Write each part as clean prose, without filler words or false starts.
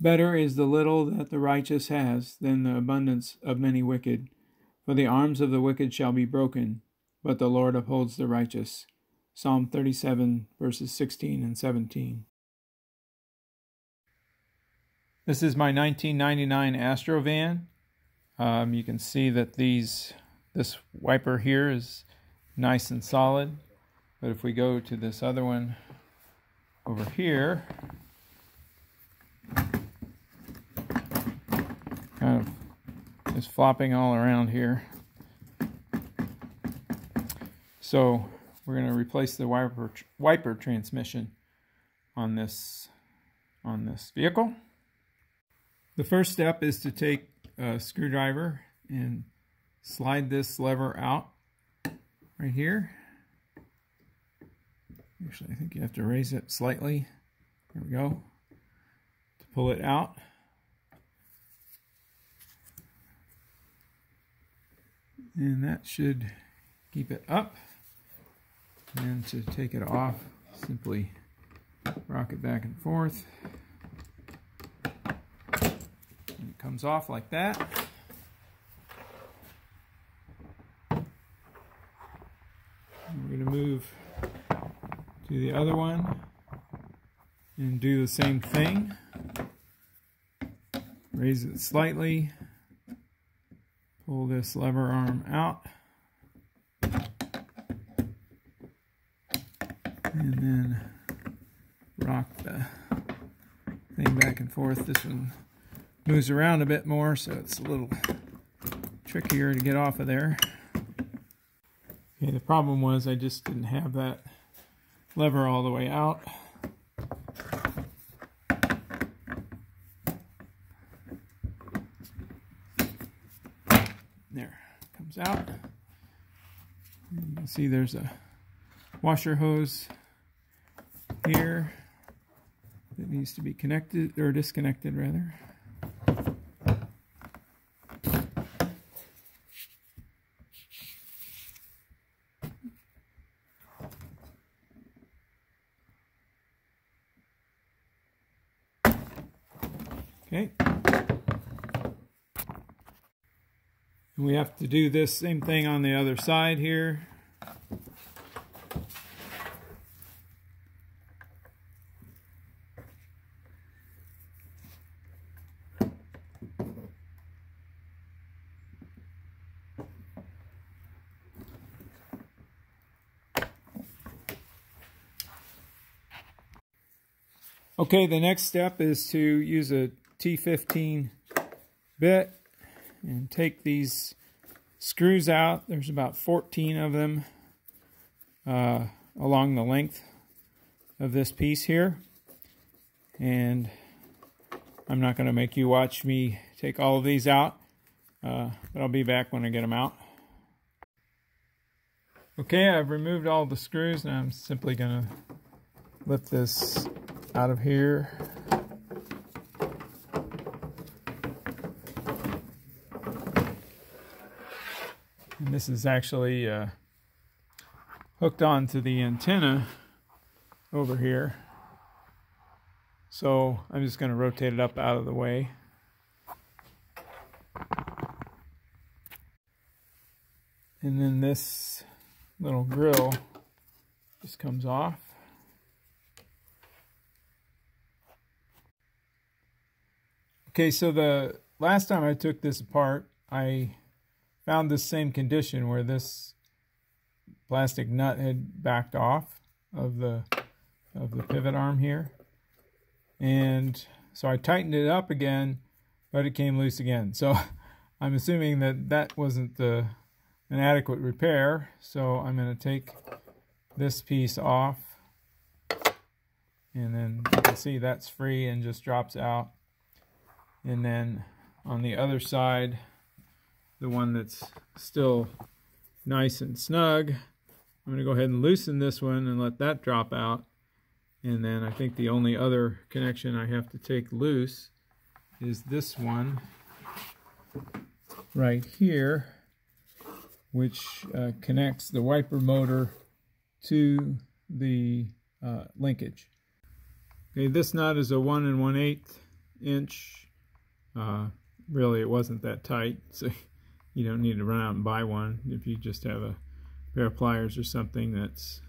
Better is the little that the righteous has than the abundance of many wicked. For the arms of the wicked shall be broken, but the Lord upholds the righteous. Psalm 37, verses 16 and 17. This is my 1999 Astro van. You can see that this wiper here is nice and solid. But if we go to this other one over here, kind of is flopping all around here. So we're going to replace the wiper transmission on this vehicle. The first step is to take a screwdriver and slide this lever out right here. Actually, I think you have to raise it slightly. There we go. To pull it out. And that should keep it up. And to take it off, simply rock it back and forth. And it comes off like that. And we're going to move to the other one and do the same thing. Raise it slightly. Pull this lever arm out. And then rock the thing back and forth. This one moves around a bit more, so it's a little trickier to get off of there. Okay, the problem was I just didn't have that lever all the way out. There, comes out. And you can see there's a washer hose here that needs to be connected, or disconnected rather. Okay. And we have to do this same thing on the other side here. Okay, the next step is to use a T15 bit and take these screws out. There's about 14 of them along the length of this piece here. And I'm not going to make you watch me take all of these out, but I'll be back when I get them out. Okay, I've removed all the screws, and I'm simply going to lift this out of here. And this is actually hooked onto the antenna over here. So I'm just going to rotate it up out of the way. And then this little grill just comes off. Okay, so the last time I took this apart, I found this same condition where this plastic nut had backed off of the pivot arm here. And so I tightened it up again, but it came loose again. So I'm assuming that that wasn't an adequate repair. So I'm going to take this piece off. And then you can see that's free and just drops out. And then on the other side, the one that's still nice and snug, I'm going to go ahead and loosen this one and let that drop out. And then I think the only other connection I have to take loose is this one right here, which connects the wiper motor to the linkage. Okay, this nut is a 1 1/8 inch. Really, it wasn't that tight, so you don't need to run out and buy one. If you just have a pair of pliers or something that's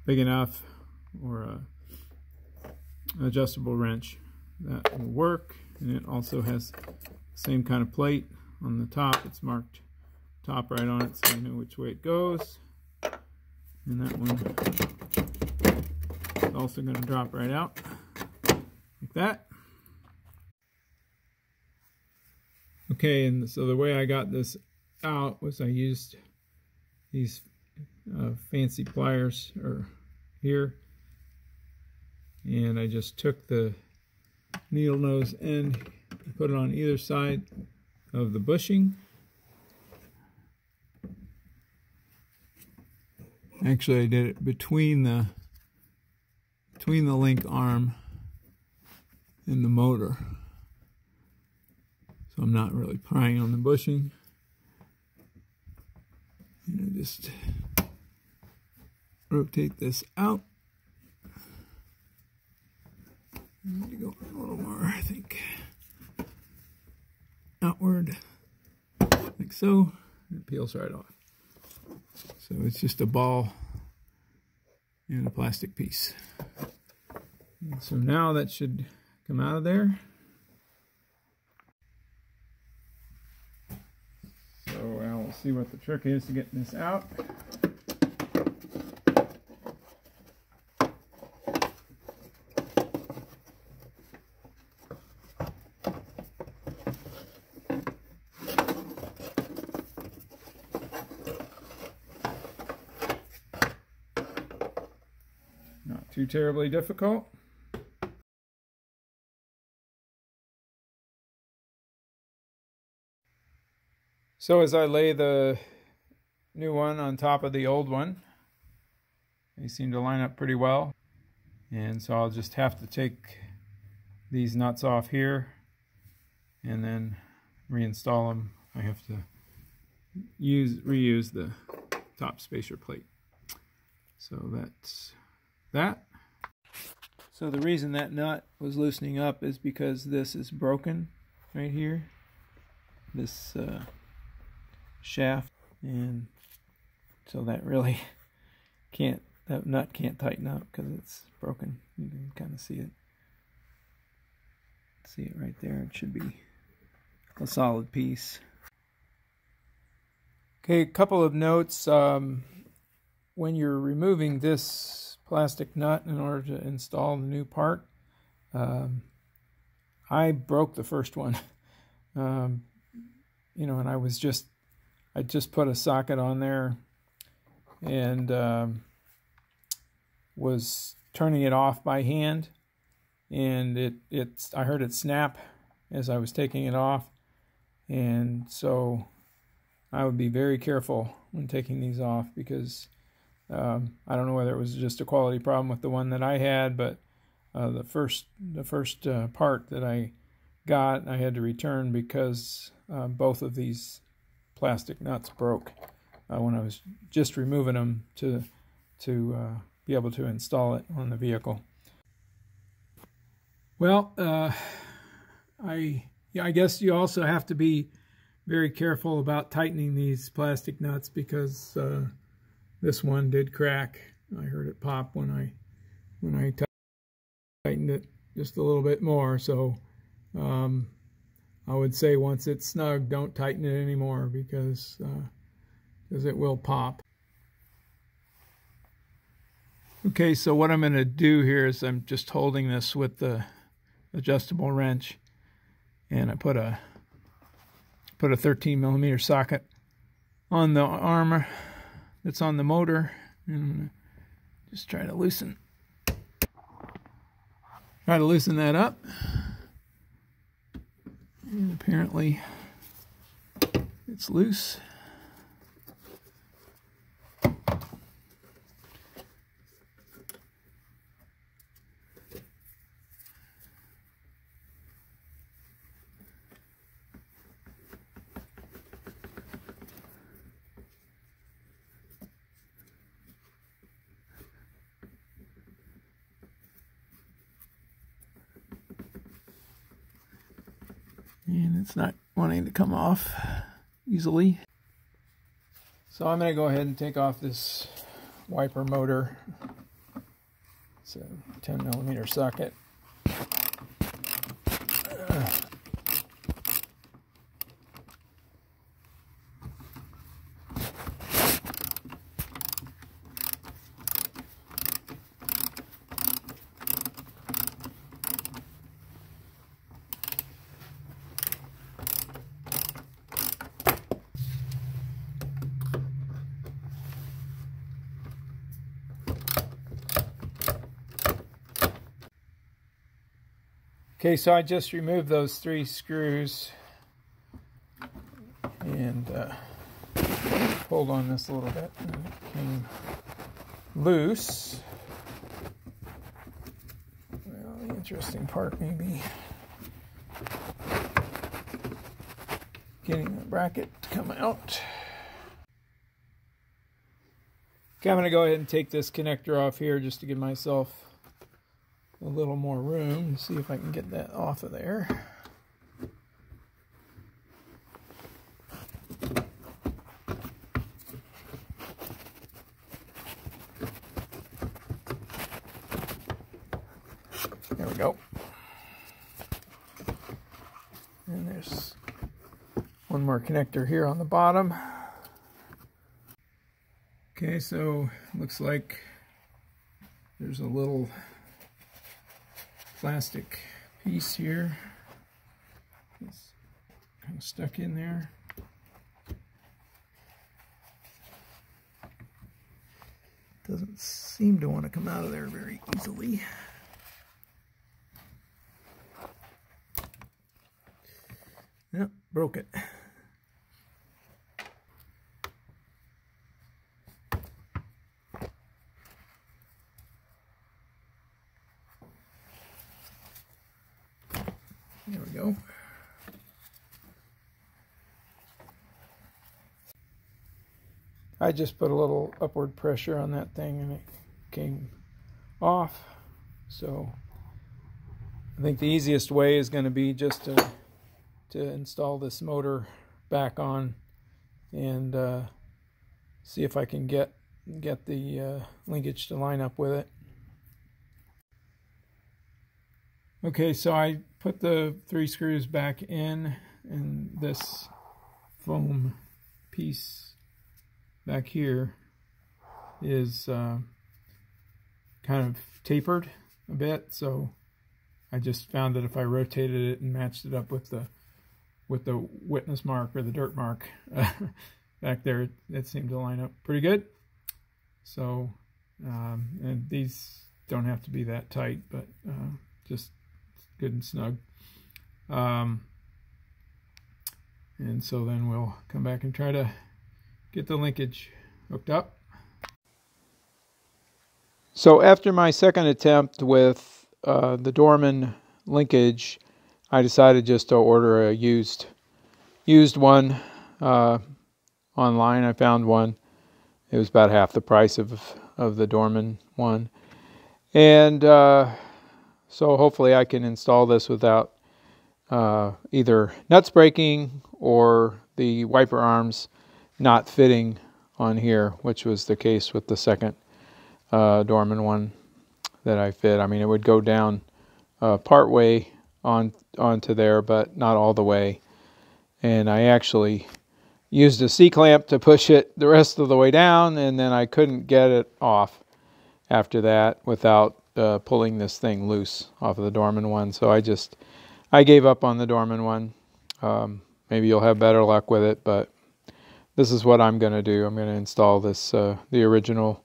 big enough, or a adjustable wrench, that will work. And it also has the same kind of plate on the top. It's marked top right on it, so you know which way it goes. And that one is also going to drop right out like that. Okay, and so the way I got this out was I used these fancy pliers here, and I just took the needle nose end and put it on either side of the bushing. Actually, I did it between the link arm and the motor, so I'm not really prying on the bushing. And I just rotate this out. I need to go a little more, I think, outward, like so. It peels right off. So it's just a ball and a plastic piece. And so now that should come out of there. So now we'll see what the trick is to getting this out. Not too terribly difficult. So as I lay the new one on top of the old one, they seem to line up pretty well. And so I'll just have to take these nuts off here and then reinstall them. I have to reuse the top spacer plate. So that's that. So the reason that nut was loosening up is because this is broken right here. This shaft, and so that really that nut can't tighten up because it's broken. You can kind of see it right there. It should be a solid piece. Okay, a couple of notes. When you're removing this plastic nut in order to install the new part, I broke the first one. You know, and I just put a socket on there and was turning it off by hand, and I heard it snap as I was taking it off, and so I would be very careful when taking these off, because I don't know whether it was just a quality problem with the one that I had, but the first part that I got, I had to return because both of these plastic nuts broke when I was just removing them to be able to install it on the vehicle. Well, I guess you also have to be very careful about tightening these plastic nuts, because this one did crack. I heard it pop when I tightened it just a little bit more. So I would say once it's snug, don't tighten it anymore, because it will pop. Okay, so what I'm going to do here is I'm just holding this with the adjustable wrench, and I put a 13mm socket on the arm that's on the motor, and I'm going to just try to loosen that up. And apparently it's loose. and it's not wanting to come off easily. So I'm going to go ahead and take off this wiper motor. It's a 10mm socket. Okay, so I just removed those 3 screws and pulled on this a little bit, and it came loose. Well, the interesting part may be getting the bracket to come out. Okay, I'm going to go ahead and take this connector off here just to give myself a little more room to see if I can get that off of there. There we go. And there's one more connector here on the bottom. Okay, so looks like there's a little plastic piece here. It's kind of stuck in there. Doesn't seem to want to come out of there very easily. Yep, broke it. There we go. I just put a little upward pressure on that thing and it came off. So I think the easiest way is going to be just to install this motor back on and see if I can get the linkage to line up with it. Okay, so I put the 3 screws back in, and this foam piece back here is kind of tapered a bit, so I just found that if I rotated it and matched it up with the witness mark or the dirt mark back there, it seemed to line up pretty good. So and these don't have to be that tight, but just good and snug. And so then we'll come back and try to get the linkage hooked up. So after my second attempt with the Dorman linkage, I decided just to order a used one online. I found one. It was about half the price of the Dorman one. And so hopefully I can install this without either nuts breaking or the wiper arms not fitting on here, which was the case with the second Dorman one that I fit. I mean, it would go down part way onto there, but not all the way. And I actually used a C-clamp to push it the rest of the way down, and then I couldn't get it off after that without pulling this thing loose off of the Dorman one. So I gave up on the Dorman one. Maybe you'll have better luck with it, but this is what I'm going to do. I'm going to install this the original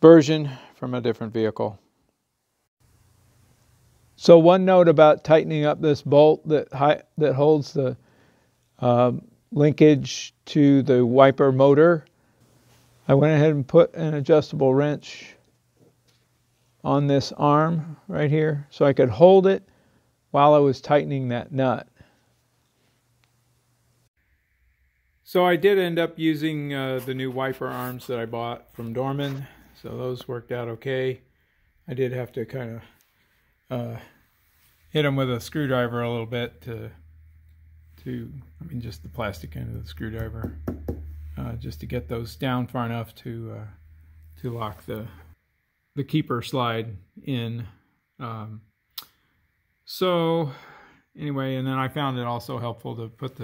version from a different vehicle. So one note about tightening up this bolt that holds the linkage to the wiper motor. I went ahead and put an adjustable wrench on this arm right here so I could hold it while I was tightening that nut. So I did end up using the new wiper arms that I bought from Dorman, so those worked out okay. I did have to kind of hit them with a screwdriver a little bit to to, just the plastic end of the screwdriver, just to get those down far enough to lock the keeper slide in. So anyway, and then I found it also helpful to put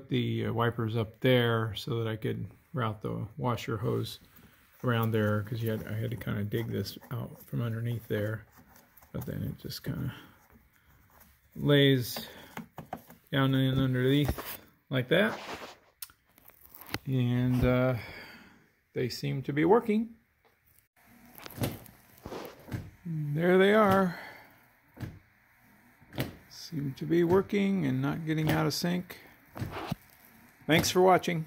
the wipers up there so that I could route the washer hose around there, because I had to kind of dig this out from underneath there, but then it just kind of lays down in underneath like that, and they seem to be working. There they are. Seem to be working and not getting out of sync. Thanks for watching.